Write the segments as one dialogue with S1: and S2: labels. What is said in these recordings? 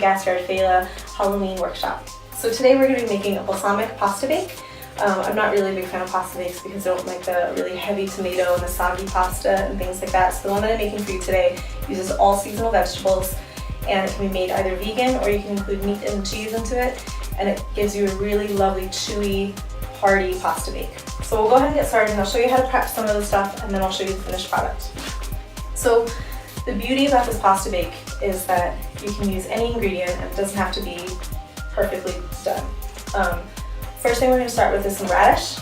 S1: Gas Yard Fela Halloween workshop. So today we're going to be making a balsamic pasta bake. I'm not really a big fan of pasta bakes because I don't like the really heavy tomato and the soggy pasta and things like that. So the one that I'm making for you today uses all seasonal vegetables, and it can be made either vegan or you can include meat and cheese into it, and it gives you a really lovely, chewy, hearty pasta bake. So we'll go ahead and get started, and I'll show you how to prep some of the stuff, and then I'll show you the finished product. So the beauty about this pasta bake is that you can use any ingredient and it doesn't have to be perfectly done. First thing we're going to start with is some radish.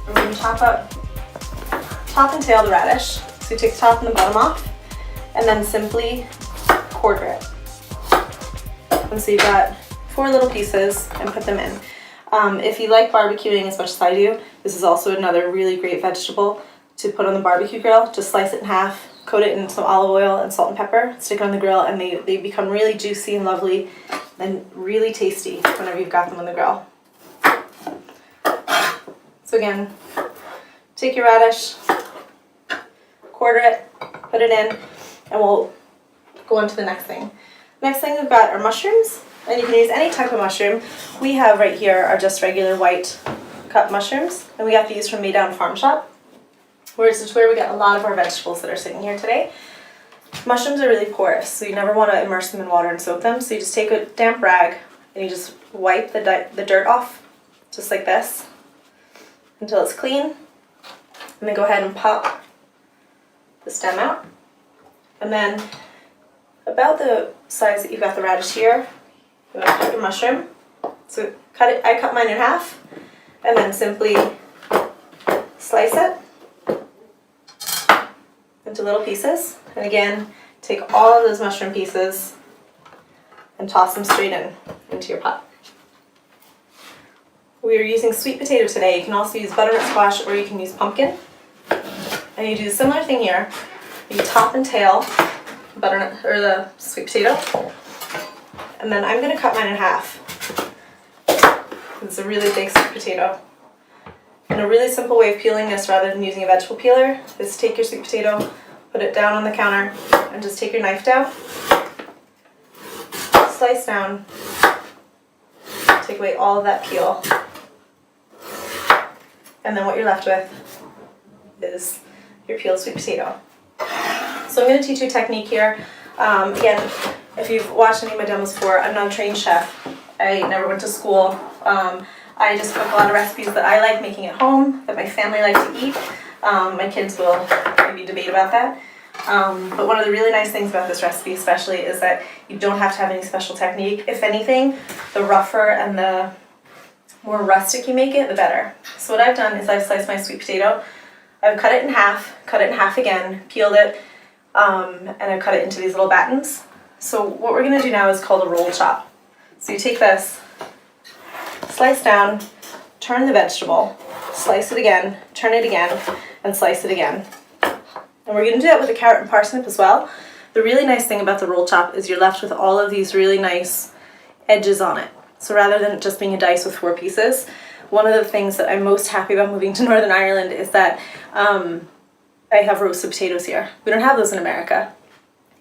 S1: We're going to top and tail the radish. So you take the top and the bottom off, and then simply quarter it. And so you've got 4 little pieces, and put them in. If you like barbecuing as much as I do, this is also another really great vegetable to put on the barbecue grill. Just slice it in half, coat it in some olive oil and salt and pepper, stick it on the grill, and they become really juicy and lovely and really tasty whenever you've got them on the grill. So again, take your radish, quarter it, put it in, and we'll go on to the next thing. Next thing we've got are mushrooms, and you can use any type of mushroom. We have right here are just regular white cut mushrooms, and we got these from Maydown Farm Shop, which is where we get a lot of our vegetables that are sitting here today. Mushrooms are really porous, so you never want to immerse them in water and soak them. So you just take a damp rag and you just wipe the dirt off, just like this, until it's clean. And then go ahead and pop the stem out. And then about the size that you've got the radish here, you want to cut your mushroom. So I cut mine in half, and then simply slice it into little pieces. And again, take all of those mushroom pieces and toss them straight into your pot. We are using sweet potato today. You can also use butternut squash, or you can use pumpkin. And you do a similar thing here. You top and tail butternut or the sweet potato, and then I'm going to cut mine in half. It's a really big sweet potato. And a really simple way of peeling this rather than using a vegetable peeler is take your sweet potato, put it down on the counter, and just take your knife down, slice down, take away all of that peel, and then what you're left with is your peeled sweet potato. So I'm going to teach you a technique here. Again, if you've watched any of my demos before, I'm not a trained chef. I never went to school. I just cook a lot of recipes that I like making at home, that my family like to eat. My kids will maybe debate about that. But one of the really nice things about this recipe especially is that you don't have to have any special technique. If anything, the rougher and the more rustic you make it, the better. So what I've done is I've sliced my sweet potato. I've cut it in half again, peeled it, and I've cut it into these little battens. So what we're going to do now is called a roll chop. So you take this, slice down, turn the vegetable, slice it again, turn it again, and slice it again. And we're going to do that with the carrot and parsnip as well. The really nice thing about the roll chop is you're left with all of these really nice edges on it. So rather than it just being a dice with 4 pieces, one of the things that I'm most happy about moving to Northern Ireland is that I have roasted potatoes here. We don't have those in America.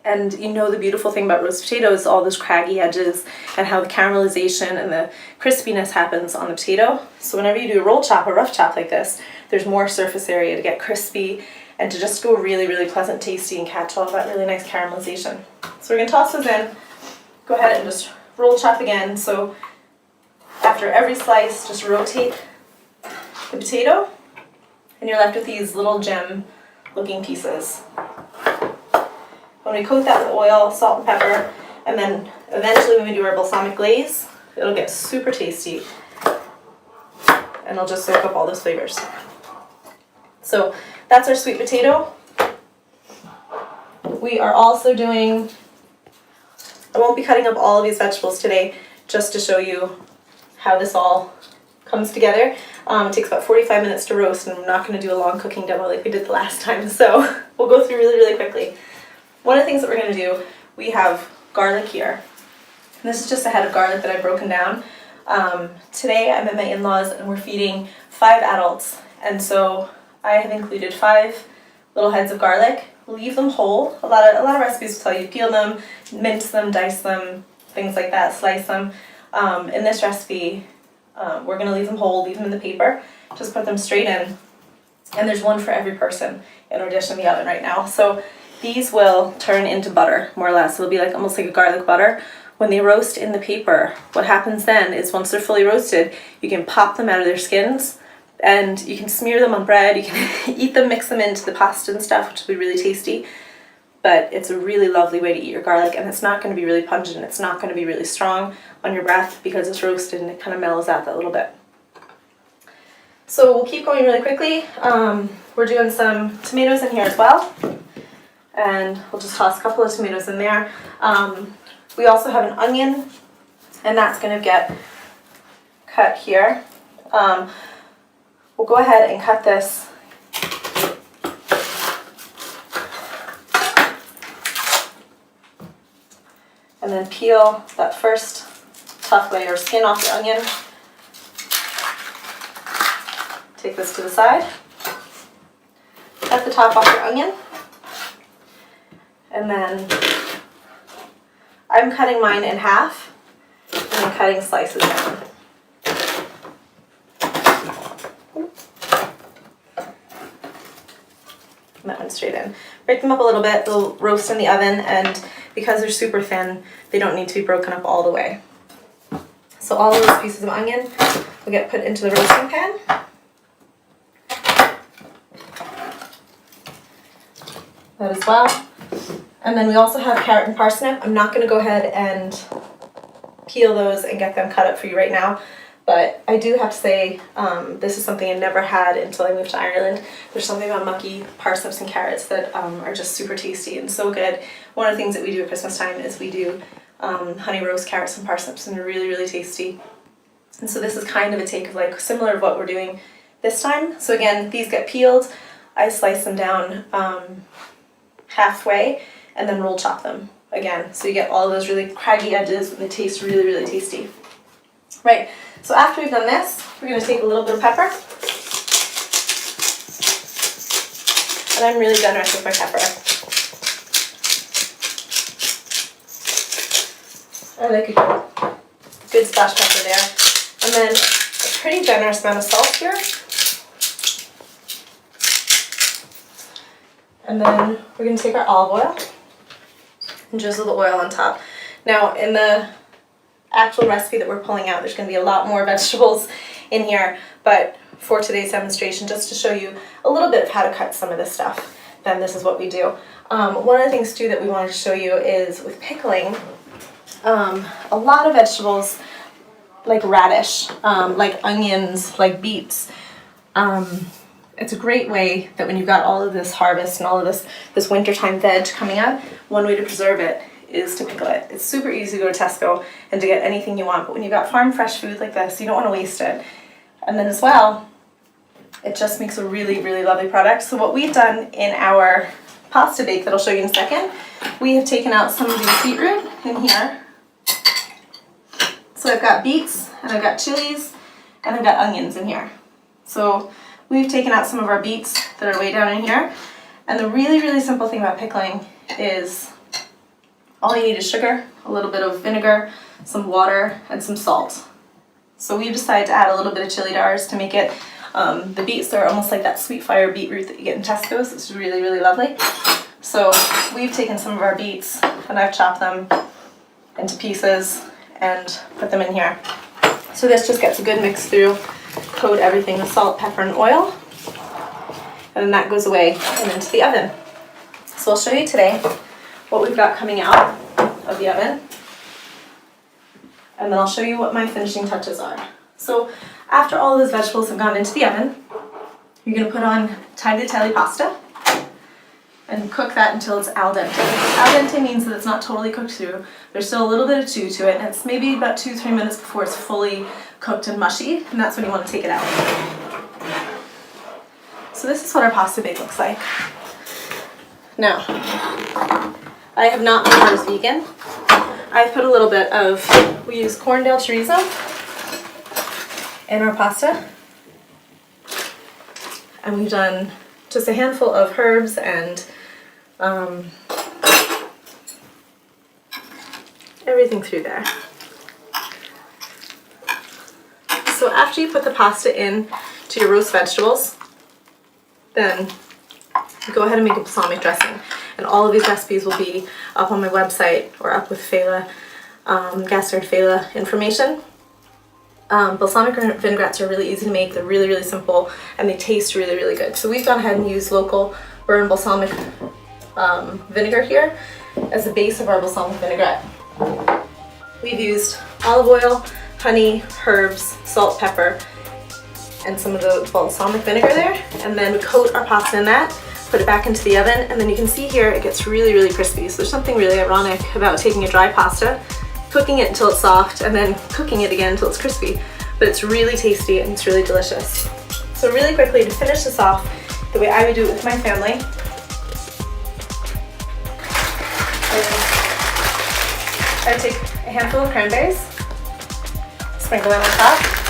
S1: And you know the beautiful thing about roasted potatoes is all those craggy edges and how the caramelization and the crispiness happens on the potato. So whenever you do a roll chop or rough chop like this, there's more surface area to get crispy and to just go really, really pleasant, tasty, and catch all that really nice caramelization. So we're going to toss those in, go ahead and just roll chop again. So after every slice, just rotate the potato, and you're left with these little gem looking pieces. When we coat that with oil, salt and pepper, and then eventually when we do our balsamic glaze, it'll get super tasty and it'll just soak up all those flavors. So that's our sweet potato. We are also doing, I won't be cutting up all of these vegetables today, just to show you how this all comes together. It takes about 45 minutes to roast, and I'm not going to do a long cooking demo like we did the last time, so we'll go through really, really quickly. One of the things that we're going to do, we have garlic here. And this is just a head of garlic that I've broken down. Today I'm at my in-laws and we're feeding 5 adults, and so I have included 5 little heads of garlic. Leave them whole. A lot of recipes will tell you peel them, mince them, dice them, things like that, slice them. In this recipe, we're going to leave them whole, leave them in the paper, just put them straight in. And there's one for every person in our dish in the oven right now. So these will turn into butter, more or less. It'll be like almost like a garlic butter. When they roast in the paper, what happens then is once they're fully roasted, you can pop them out of their skins and you can smear them on bread, you can eat them, mix them into the pasta and stuff, which will be really tasty. But it's a really lovely way to eat your garlic, and it's not going to be really pungent, it's not going to be really strong on your breath because it's roasted and it kind of mellows out that little bit. So we'll keep going really quickly. We're doing some tomatoes in here as well, and we'll just toss a couple of tomatoes in there. We also have an onion, and that's going to get cut here. We'll go ahead and cut this and then peel that first tough layer of skin off the onion. Take this to the side. Cut the top off your onion. And then I'm cutting mine in half and then cutting slices down. And that one straight in. Break them up a little bit, they'll roast in the oven, and because they're super thin, they don't need to be broken up all the way. So all of those pieces of onion will get put into the roasting pan. That as well. And then we also have carrot and parsnip. I'm not going to go ahead and peel those and get them cut up for you right now, but I do have to say this is something I never had until I moved to Ireland. There's something about mucky parsnips and carrots that are just super tasty and so good. One of the things that we do at Christmas time is we do honey roast carrots and parsnips, and they're really, really tasty. And so this is kind of a take of like similar to what we're doing this time. So again, these get peeled. I slice them down halfway and then roll chop them again. So you get all of those really craggy edges and they taste really, really tasty. Right, so after we've done this, we're going to take a little bit of pepper. And I'm really generous with my pepper. I like a good splash pepper there. And then a pretty generous amount of salt here. And then we're going to take our olive oil and drizzle the oil on top. Now in the actual recipe that we're pulling out, there's going to be a lot more vegetables in here, but for today's demonstration, just to show you a little bit of how to cut some of this stuff, then this is what we do. One of the things too that we wanted to show you is with pickling, a lot of vegetables like radish, like onions, like beets, it's a great way that when you've got all of this harvest and all of this wintertime veg coming up, one way to preserve it is to pickle it. It's super easy to go to Tesco and to get anything you want, but when you've got farm fresh food like this, you don't want to waste it. And then as well, it just makes a really, really lovely product. So what we've done in our pasta bake that I'll show you in a second, we have taken out some of the beetroot in here. So I've got beets, and I've got chilies, and I've got onions in here. So we've taken out some of our beets that are way down in here. And the really, really simple thing about pickling is all you need is sugar, a little bit of vinegar, some water, and some salt. So we've decided to add a little bit of chili to ours to make it, the beets are almost like that sweet fire beetroot that you get in Tesco's. It's really, really lovely. So we've taken some of our beets and I've chopped them into pieces and put them in here. So this just gets a good mix through, coat everything with salt, pepper, and oil, and then that goes away and into the oven. So I'll show you today what we've got coming out of the oven, and then I'll show you what my finishing touches are. So after all those vegetables have gone into the oven, you're going to put on tagliatelle pasta and cook that until it's al dente. Al dente means that it's not totally cooked through. There's still a little bit of chew to it, and it's maybe about 2-3 minutes before it's fully cooked and mushy, and that's when you want to take it out. So this is what our pasta bake looks like. Now, I have not made ours vegan. I've put a little bit of, we use corndale chorizo in our pasta, and we've done just a handful of herbs and everything through there. So after you put the pasta in to your roast vegetables, then go ahead and make a balsamic dressing. And all of these recipes will be up on my website or up with Fela, Gaspard Fela information. Balsamic vinaigrettes are really easy to make. They're really, really simple, and they taste really, really good. So we've gone ahead and used local burn balsamic vinegar here as the base of our balsamic vinaigrette. We've used olive oil, honey, herbs, salt, pepper, and some of the balsamic vinegar there. And then we coat our pasta in that, put it back into the oven, and then you can see here it gets really, really crispy. So there's something really ironic about taking a dry pasta, cooking it until it's soft, and then cooking it again until it's crispy. But it's really tasty and it's really delicious. So really quickly, to finish this off, the way I would do it with my family is I would take a handful of cranberries, sprinkle them on top,